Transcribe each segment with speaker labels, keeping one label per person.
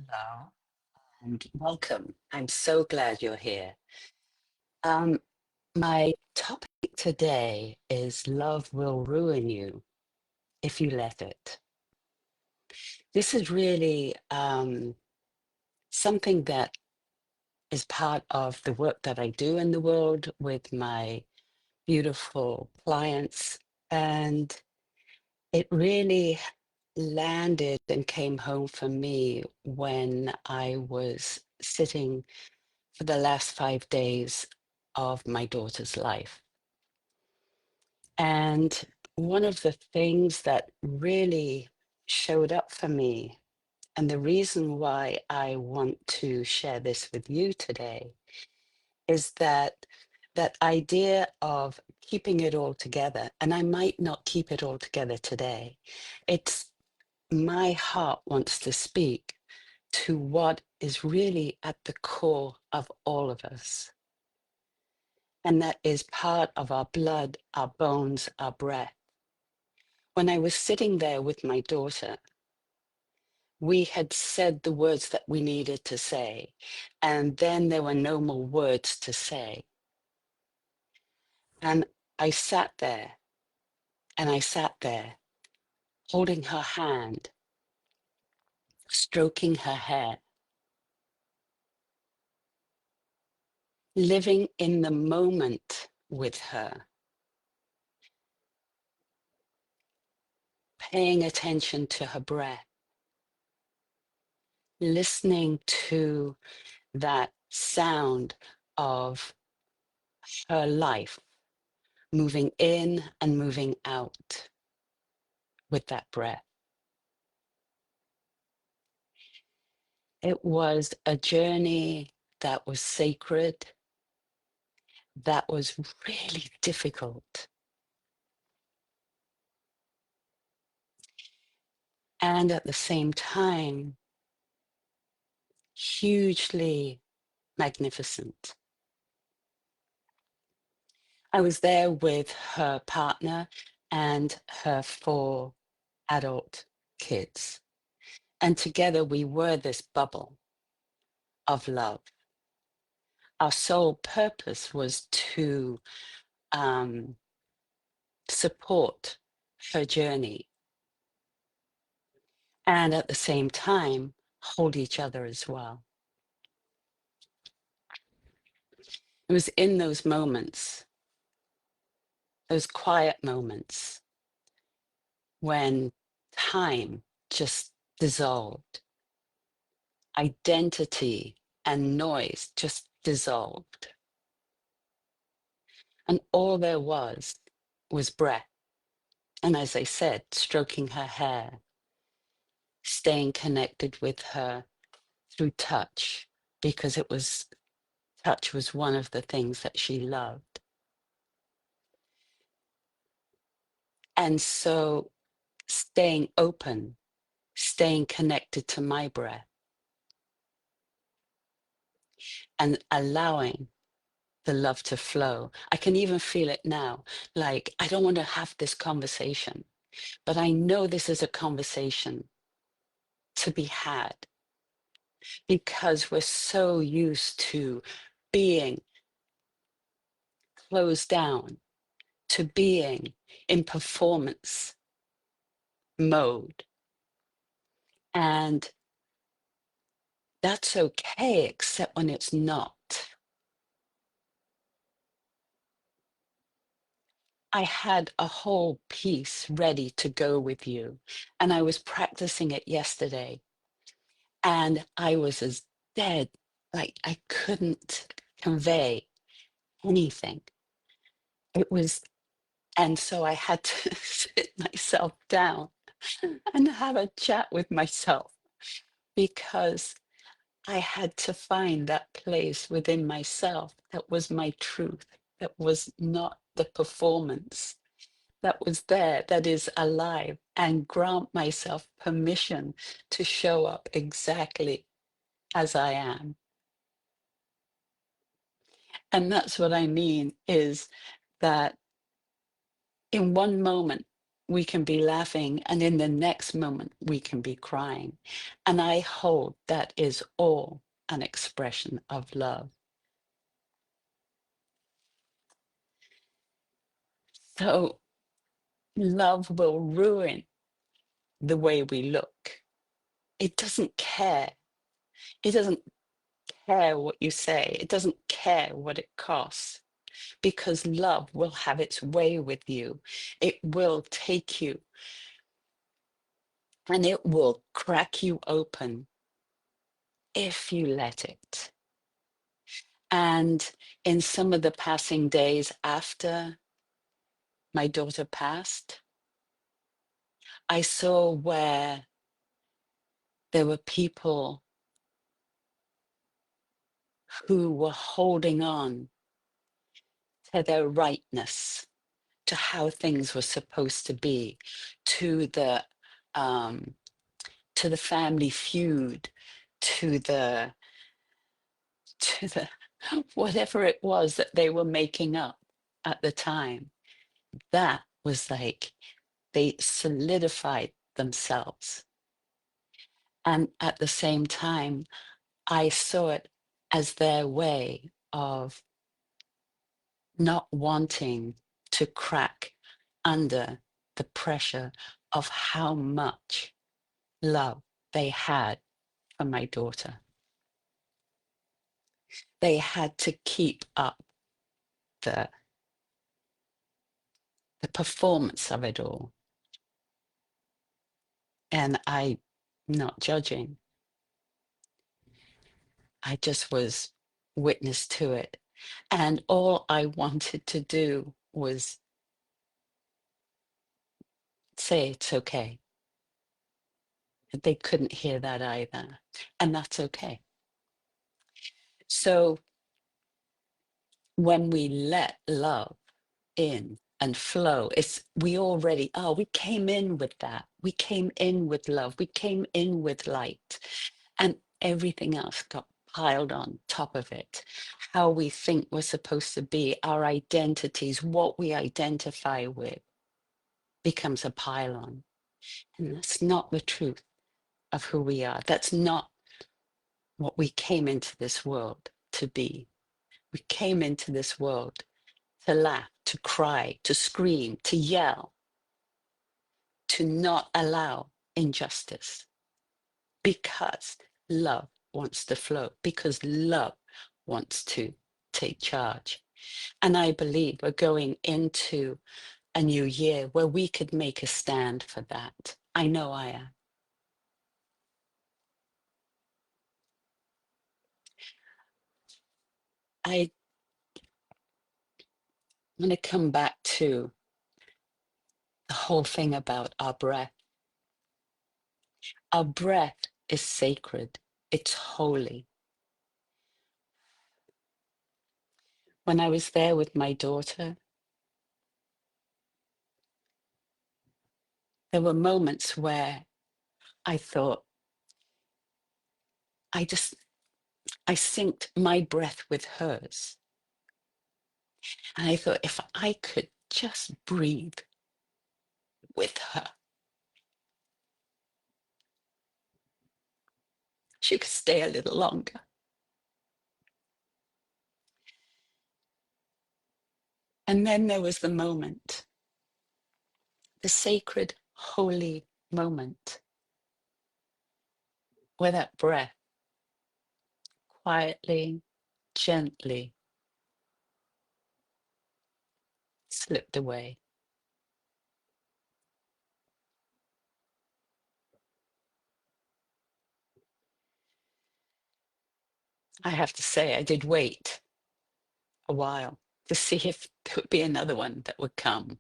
Speaker 1: Hello and welcome. I'm so glad you're here. Um, my topic today is love will ruin you if you let it. This is really something that is part of the work that I do in the world with my beautiful clients. And it really landed and came home for me when I was sitting for the last 5 days of my daughter's life. And one of the things that really showed up for me, and the reason why I want to share this with you today, is that idea of keeping it all together. And I might not keep it all together today. It's my heart wants to speak to what is really at the core of all of us. And that is part of our blood, our bones, our breath. When I was sitting there with my daughter, we had said the words that we needed to say, and then there were no more words to say. And I sat there, and I sat there, holding her hand, stroking her hair, living in the moment with her, paying attention to her breath, listening to that sound of her life moving in and moving out with that breath. It was a journey that was sacred, that was really difficult, and at the same time, hugely magnificent. I was there with her partner and her 4 adult kids, and together we were this bubble of love. Our sole purpose was to um, support her journey and at the same time hold each other as well. It was in those moments, those quiet moments, when time just dissolved, identity and noise just dissolved. And all there was breath. And as I said, stroking her hair, staying connected with her through touch, because touch was one of the things that she loved. And so staying open, staying connected to my breath, and allowing the love to flow. I can even feel it now. Like, I don't want to have this conversation, but I know this is a conversation to be had because we're so used to being closed down, to being in performance mode. And that's okay, except when it's not. I had a whole piece ready to go with you, and I was practicing it yesterday, and I was as dead, like I couldn't convey anything. It was, and so I had to sit myself down and have a chat with myself because I had to find that place within myself that was my truth, that was not the performance, that was there, that is alive, and grant myself permission to show up exactly as I am. And that's what I mean is that in one moment, we can be laughing, and in the next moment, we can be crying. And I hold that is all an expression of love. So love will ruin the way we look. It doesn't care. It doesn't care what you say. It doesn't care what it costs, because love will have its way with you. It will take you and it will crack you open if you let it. And in some of the passing days after my daughter passed, I saw where there were people who were holding on to their rightness, to how things were supposed to be, to the um, to the family feud, to the to the whatever it was that they were making up at the time. That was like they solidified themselves. And at the same time, I saw it as their way of not wanting to crack under the pressure of how much love they had for my daughter. They had to keep up the the performance of it all. And I'm not judging. I just was witness to it. And all I wanted to do was say it's okay. They couldn't hear that either. And that's okay. So when we let love in and flow, it's we already are. We came in with that. We came in with love. We came in with light. And everything else got piled on top of it. How we think we're supposed to be, our identities, what we identify with becomes a pile-on. And that's not the truth of who we are. That's not what we came into this world to be. We came into this world to laugh, to cry, to scream, to yell, to not allow injustice, because love wants to flow, because love wants to take charge. And I believe we're going into a new year where we could make a stand for that. I know I am. I want to come back to the whole thing about our breath. Our breath is sacred, it's holy. When I was there with my daughter, there were moments where I thought, I just, I synced my breath with hers. And I thought, if I could just breathe with her, she could stay a little longer. And then there was the moment, the sacred, holy moment, where that breath quietly, gently slipped away. I have to say, I did wait a while to see if there would be another one that would come.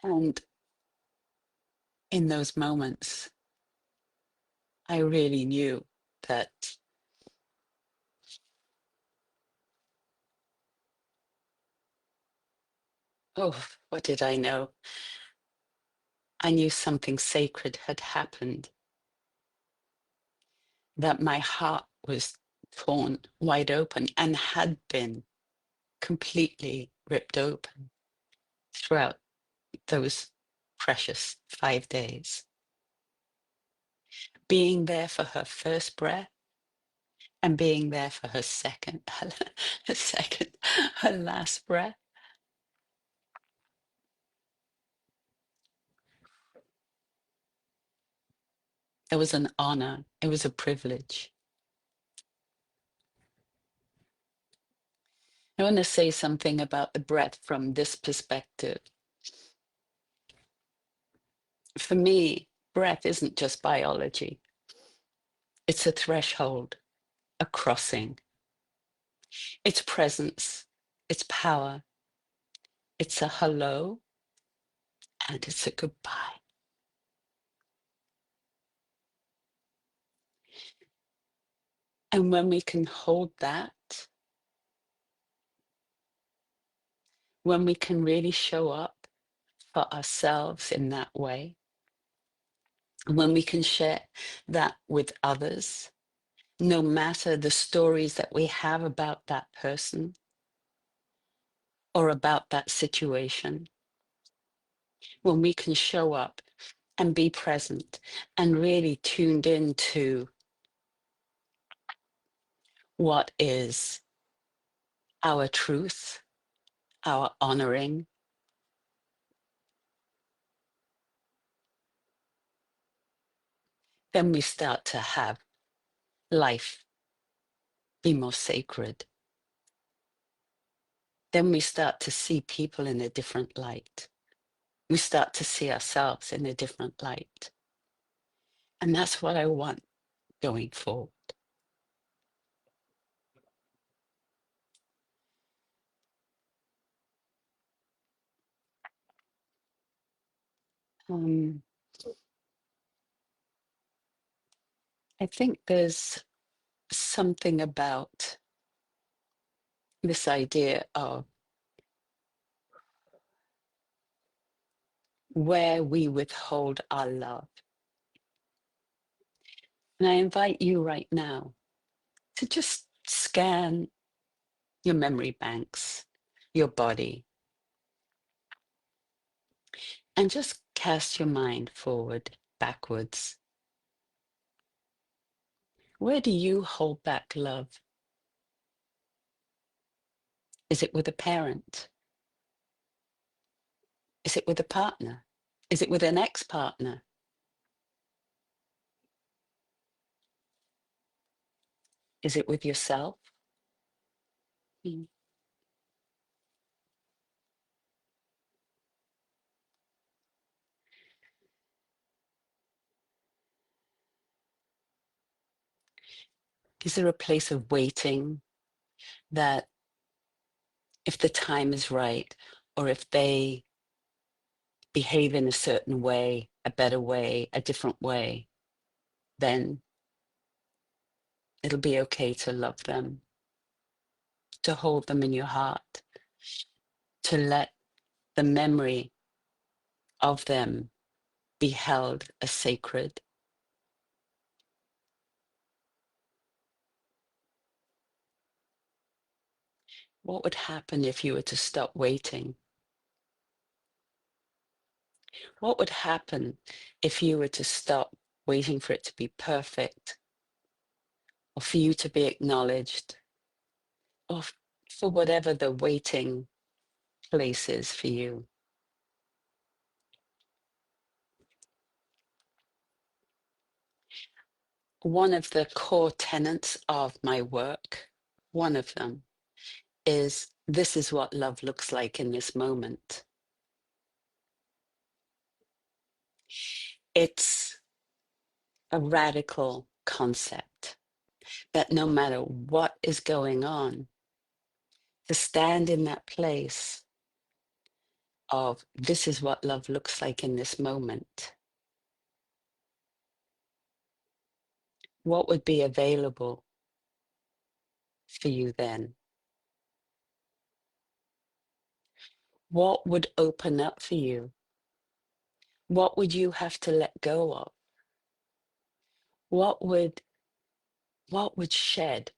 Speaker 1: And in those moments, I really knew that, oh, what did I know? I knew something sacred had happened, that my heart was torn wide open and had been completely ripped open throughout those precious 5 days. Being there for her first breath and being there for her second, her second, her last breath. It was an honor. It was a privilege. I want to say something about the breath from this perspective. For me, breath isn't just biology. It's a threshold, a crossing. It's presence, it's power, it's a hello, and it's a goodbye. And when we can hold that, when we can really show up for ourselves in that way, and when we can share that with others, no matter the stories that we have about that person or about that situation, when we can show up and be present and really tuned into what is our truth, our honoring, then we start to have life be more sacred. Then we start to see people in a different light. We start to see ourselves in a different light. And that's what I want going forward. Um, I think there's something about this idea of where we withhold our love. And I invite you right now to just scan your memory banks, your body, and just cast your mind forward, backwards. Where do you hold back love? Is it with a parent? Is it with a partner? Is it with an ex-partner? Is it with yourself? Mm. Is there a place of waiting that if the time is right, or if they behave in a certain way, a better way, a different way, then it'll be okay to love them, to hold them in your heart, to let the memory of them be held as sacred? What would happen if you were to stop waiting? What would happen if you were to stop waiting for it to be perfect, or for you to be acknowledged, or for whatever the waiting place is for you? One of the core tenets of my work, one of them, is this is what love looks like in this moment. It's a radical concept that no matter what is going on, to stand in that place of this is what love looks like in this moment. What would be available for you then? What would open up for you? What would you have to let go of? What would shed?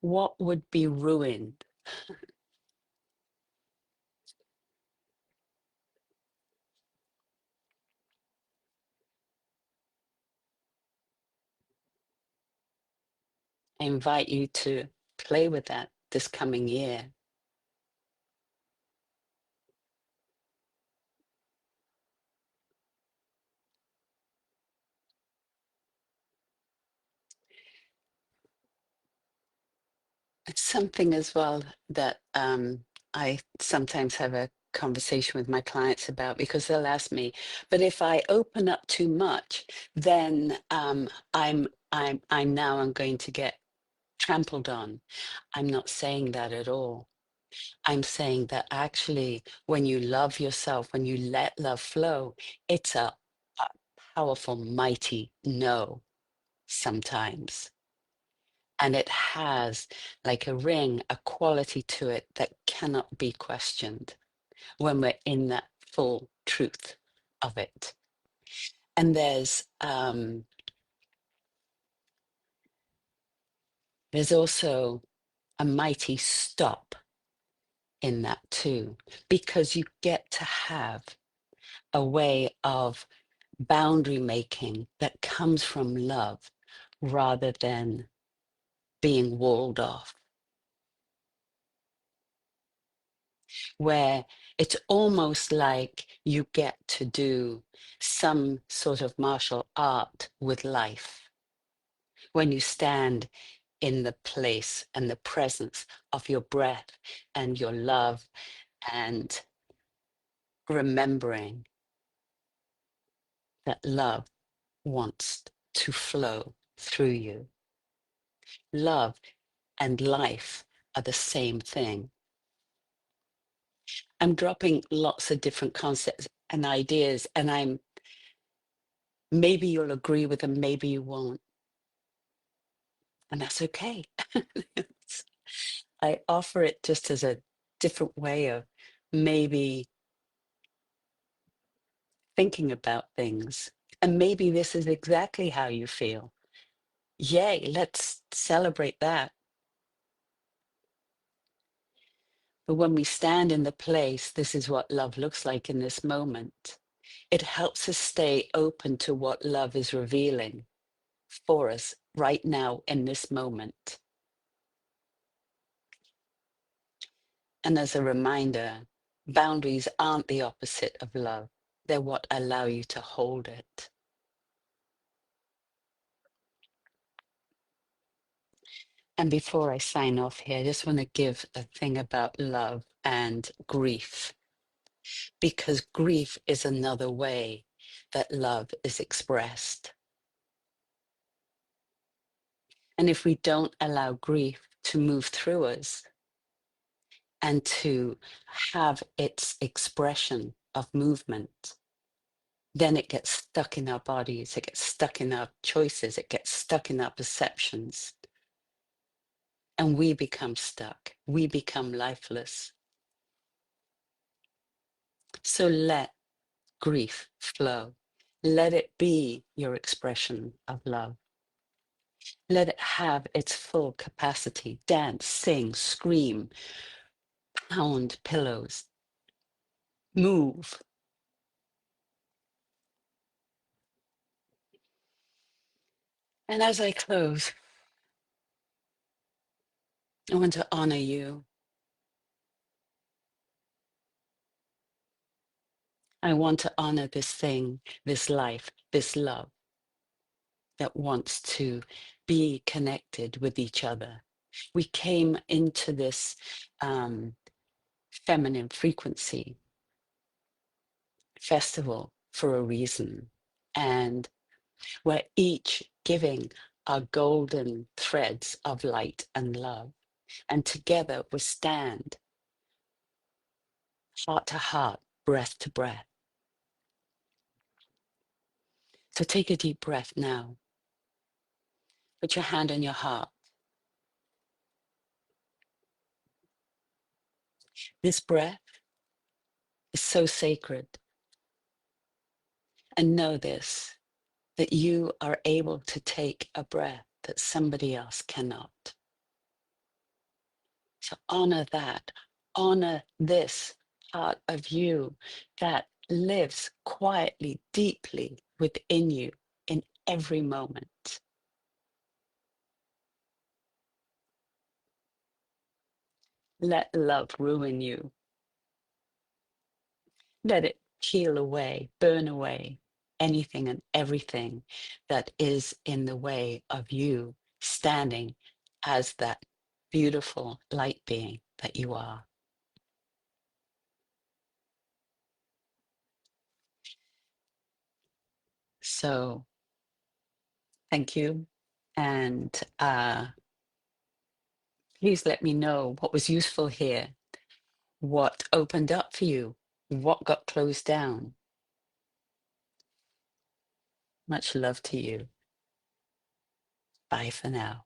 Speaker 1: What would be ruined I invite you to play with that this coming year. It's something as well that I sometimes have a conversation with my clients about, because they'll ask me, but if I open up too much, then I'm going to get trampled on. I'm not saying that at all. I'm saying that actually, when you love yourself, when you let love flow, it's a powerful, mighty no sometimes. And it has like a ring, a quality to it that cannot be questioned when we're in that full truth of it. And there's also a mighty stop in that too, because you get to have a way of boundary making that comes from love rather than being walled off, where it's almost like you get to do some sort of martial art with life when you stand in the place and the presence of your breath and your love, and remembering that love wants to flow through you. Love and life are the same thing. I'm dropping lots of different concepts and ideas, and maybe you'll agree with them, maybe you won't. And that's okay. I offer it just as a different way of maybe thinking about things. And maybe this is exactly how you feel. Yay, let's celebrate that. But when we stand in the place, this is what love looks like in this moment. It helps us stay open to what love is revealing for us right now in this moment. And as a reminder, boundaries aren't the opposite of love. They're what allow you to hold it. And before I sign off here, I just want to give a thing about love and grief, because grief is another way that love is expressed. And if we don't allow grief to move through us and to have its expression of movement, then it gets stuck in our bodies, it gets stuck in our choices, it gets stuck in our perceptions. And we become stuck, we become lifeless. So let grief flow. Let it be your expression of love. Let it have its full capacity. Dance, sing, scream, pound pillows, move. And as I close, I want to honor you. I want to honor this thing, this life, this love that wants to be connected with each other. We came into this feminine frequency festival for a reason. And we're each giving our golden threads of light and love. And together we stand heart to heart, breath to breath. So take a deep breath now. Put your hand on your heart. This breath is so sacred. And know this, that you are able to take a breath that somebody else cannot. So honor that. Honor this part of you that lives quietly, deeply within you in every moment. let love ruin you. Let it peel away, burn away anything and everything that is in the way of you standing as that beautiful light being that you are. So thank you. And please let me know what was useful here, what opened up for you, what got closed down. Much love to you. Bye for now.